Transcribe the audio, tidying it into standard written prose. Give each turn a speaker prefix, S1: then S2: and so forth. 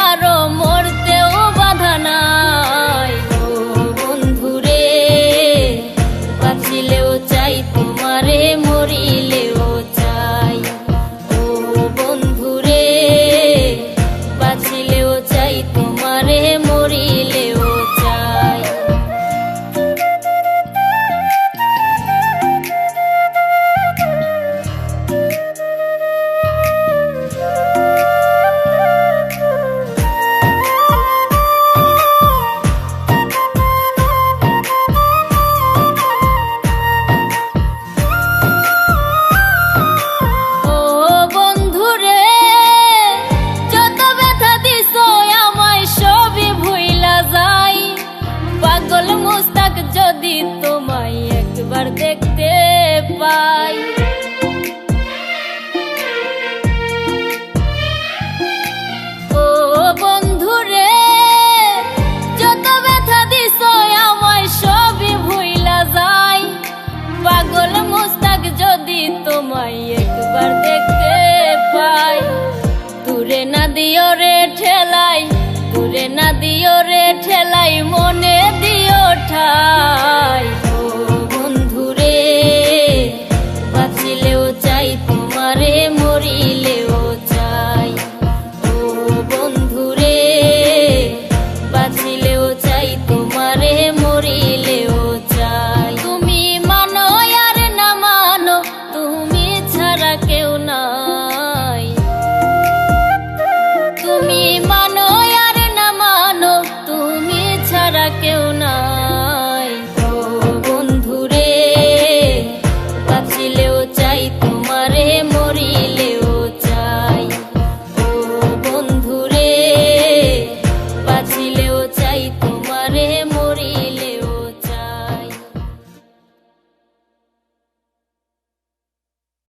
S1: কারো মরতেও বাধা নাই। ও বন্ধুরে বাঁচিলেও চাই তোমারে, মরিলেও চাই। ও বন্ধুরে বাঁচিলেও চাই তোমারে, মরিলেও চাই। পাগল মুস্তাক যদি তোমায় একবার দেখতে পাই, ও বন্ধুরে যত ব্যথা দিছ আমায় সবই ভুইলা যাই। পাগল মুস্তাক যদি তোমায় একবার দেখতে পাই, দূরে না দিও রে ঠেলাই, দূরে না দিও রে ঠেলাই, মনে দিও ঠাই।